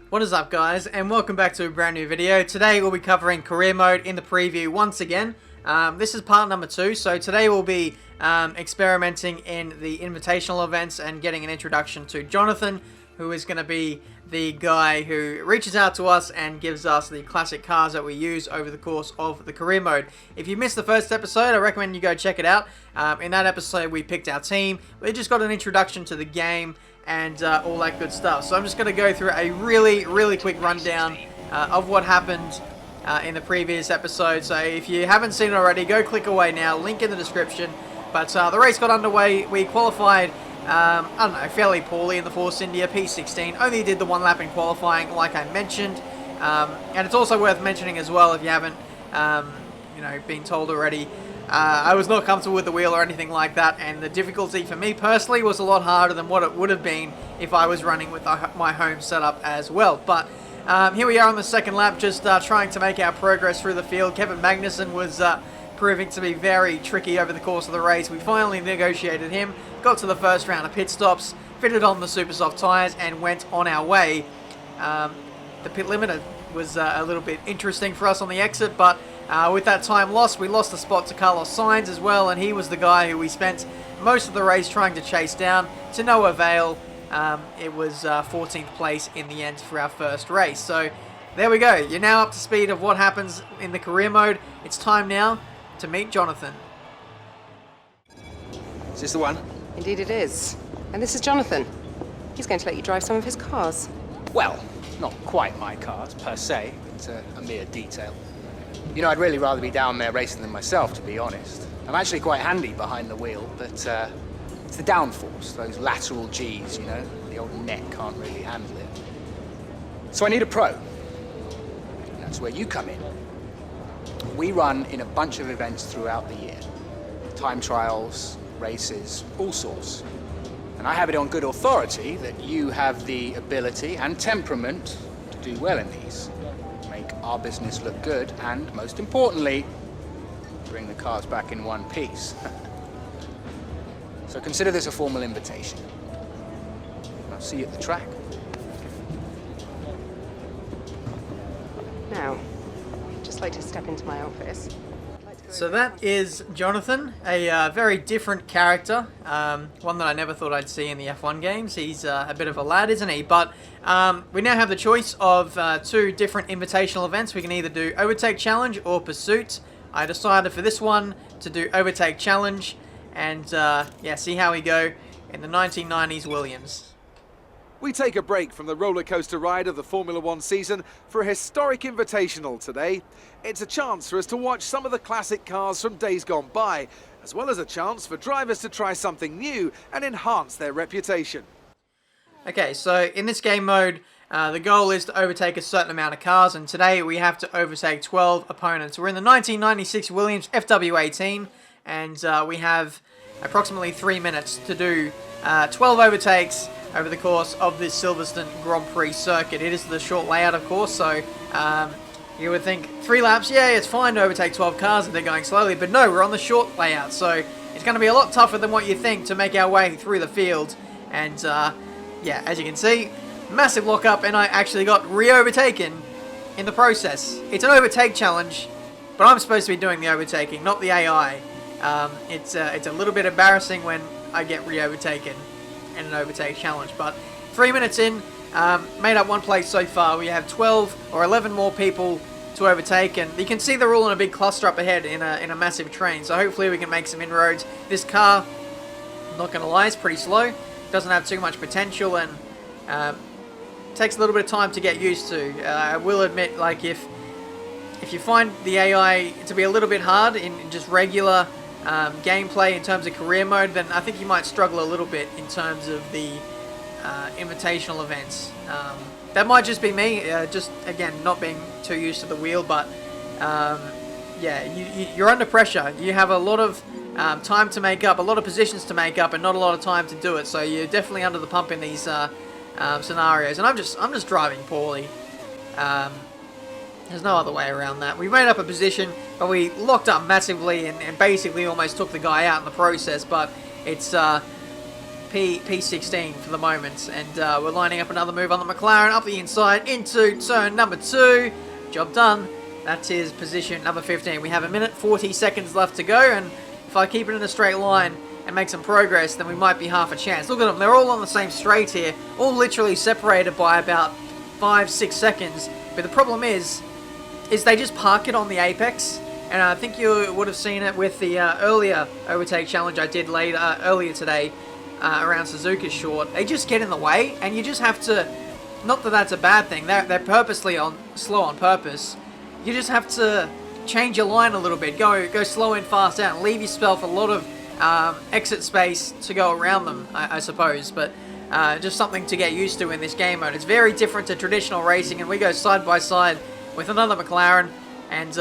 What is up, guys, and welcome back to a brand new video. Today we'll be covering career mode in the preview once again. This is part number 2, so today we'll be experimenting in the invitational events and getting an introduction to Jonathan, who is going to be the guy who reaches out to us and gives us the classic cars that we use over the course of the career mode. If you missed the first episode, I recommend you go check it out. In that episode we picked our team, we just got an introduction to the game and all that good stuff. So I'm just going to go through a really quick rundown of what happened in the previous episode. So if you haven't seen it already, go click away now, link in the description. But the race got underway, we qualified, I don't know, fairly poorly in the Force India P16, only did the one lap in qualifying like I mentioned. And it's also worth mentioning as well, if you haven't been told already, I was not comfortable with the wheel or anything like that, and the difficulty for me personally was a lot harder than what it would have been if I was running with my home setup as well. But here we are on the second lap, just trying to make our progress through the field. Kevin Magnussen was proving to be very tricky over the course of the race. We finally negotiated him, got to the first round of pit stops, fitted on the super soft tyres, and went on our way. The pit limiter was a little bit interesting for us on the exit, but with that time lost, we lost the spot to Carlos Sainz as well, and he was the guy who we spent most of the race trying to chase down, to no avail. It was 14th place in the end for our first race. So there we go. You're now up to speed of what happens in the career mode. It's time now to meet Jonathan. Is this the one? Indeed it is. And this is Jonathan. He's going to let you drive some of his cars. Well, not quite my cars, per se. It's a mere detail. You know, I'd really rather be down there racing them myself, to be honest. I'm actually quite handy behind the wheel, but it's the downforce, those lateral Gs, you know? The old neck can't really handle it. So I need a pro. And that's where you come in. We run in a bunch of events throughout the year. Time trials, races, all sorts. And I have it on good authority that you have the ability and temperament to do well in these. Make our business look good, and most importantly, bring the cars back in one piece. So consider this a formal invitation. I'll see you at the track. Now, I'd just like to step into my office. So that is Jonathan, a very different character, one that I never thought I'd see in the F1 games. He's a bit of a lad, isn't he? But we now have the choice of 2 different invitational events. We can either do Overtake Challenge or Pursuit. I decided for this one to do Overtake Challenge and see how we go in the 1990s Williams. We take a break from the roller coaster ride of the Formula One season for a historic invitational today. It's a chance for us to watch some of the classic cars from days gone by, as well as a chance for drivers to try something new and enhance their reputation. Okay, so in this game mode, the goal is to overtake a certain amount of cars, and today we have to overtake 12 opponents. We're in the 1996 Williams FW18, and we have approximately 3 minutes to do 12 overtakes over the course of this Silverstone Grand Prix circuit. It is the short layout, of course, so you would think 3 laps, yeah, it's fine to overtake 12 cars if they're going slowly, but no, we're on the short layout, so it's going to be a lot tougher than what you think to make our way through the field. And as you can see, massive lockup, and I actually got re-overtaken in the process. It's an overtake challenge, but I'm supposed to be doing the overtaking, not the AI. It's a little bit embarrassing when I get re-overtaken in an overtake challenge, but 3 minutes in, made up 1 place so far. We have 12 or 11 more people to overtake, and you can see they're all in a big cluster up ahead in a massive train, so hopefully we can make some inroads. This car, I'm not going to lie, is pretty slow, doesn't have too much potential, and takes a little bit of time to get used to. I will admit, like, if you find the AI to be a little bit hard in just regular gameplay in terms of career mode, then I think you might struggle a little bit in terms of the invitational events. That might just be me, just again not being too used to the wheel, but you're under pressure. You have a lot of time to make up, a lot of positions to make up, and not a lot of time to do it, so you're definitely under the pump in these scenarios, and I'm just driving poorly. There's no other way around that. We made up a position, but we locked up massively and basically almost took the guy out in the process. But it's P16 for the moment. And we're lining up another move on the McLaren, up the inside, into turn number 2. Job done. That is position number 15. We have 1 minute 40 seconds left to go, and if I keep it in a straight line and make some progress, then we might be half a chance. Look at them, they're all on the same straight here, all literally separated by about 5-6 seconds. But the problem is they just park it on the apex, and I think you would have seen it with the earlier overtake challenge I did earlier today around Suzuka's short. They just get in the way, and you just have to, not that that's a bad thing, they're purposely slow on purpose. You just have to change your line a little bit, go slow in, fast out, and leave yourself a lot of exit space to go around them, I suppose. But just something to get used to in this game mode. It's very different to traditional racing, and we go side by side with another McLaren and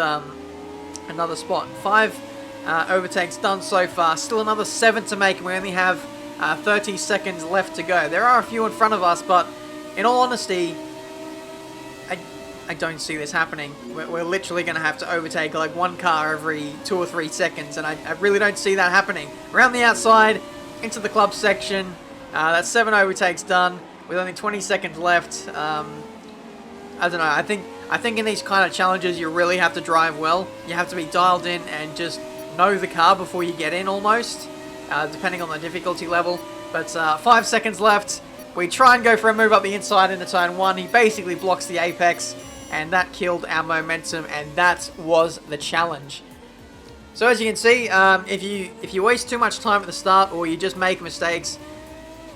another spot. 5 overtakes done so far, still another 7 to make, and we only have 30 seconds left to go. There are a few in front of us, but in all honesty, I don't see this happening. We're literally going to have to overtake like one car every 2 or 3 seconds, and I really don't see that happening. Around the outside, into the club section. That's 7 overtakes done with only 20 seconds left. I don't know. I think in these kind of challenges, you really have to drive well. You have to be dialed in and just know the car before you get in, almost, depending on the difficulty level. But 5 seconds left. We try and go for a move up the inside into turn 1. He basically blocks the apex, and that killed our momentum, and that was the challenge. So as you can see, if you waste too much time at the start, or you just make mistakes,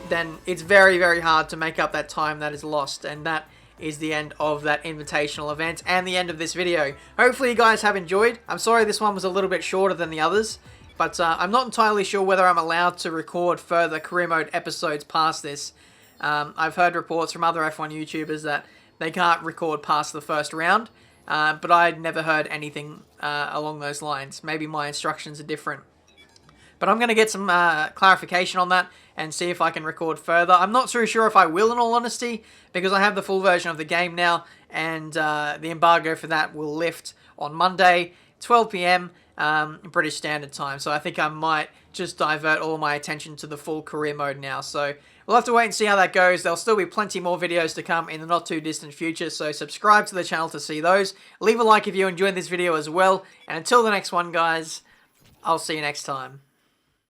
then it's very, very hard to make up that time that is lost, and that is the end of that invitational event and the end of this video. Hopefully you guys have enjoyed. I'm sorry this one was a little bit shorter than the others, but I'm not entirely sure whether I'm allowed to record further career mode episodes past this. I've heard reports from other F1 YouTubers that they can't record past the first round, but I'd never heard anything along those lines. Maybe my instructions are different. But I'm going to get some clarification on that and see if I can record further. I'm not too sure if I will, in all honesty, because I have the full version of the game now, and the embargo for that will lift on Monday, 12 PM, British Standard Time. So I think I might just divert all my attention to the full career mode now. So we'll have to wait and see how that goes. There'll still be plenty more videos to come in the not too distant future, so subscribe to the channel to see those. Leave a like if you enjoyed this video as well, and until the next one, guys, I'll see you next time.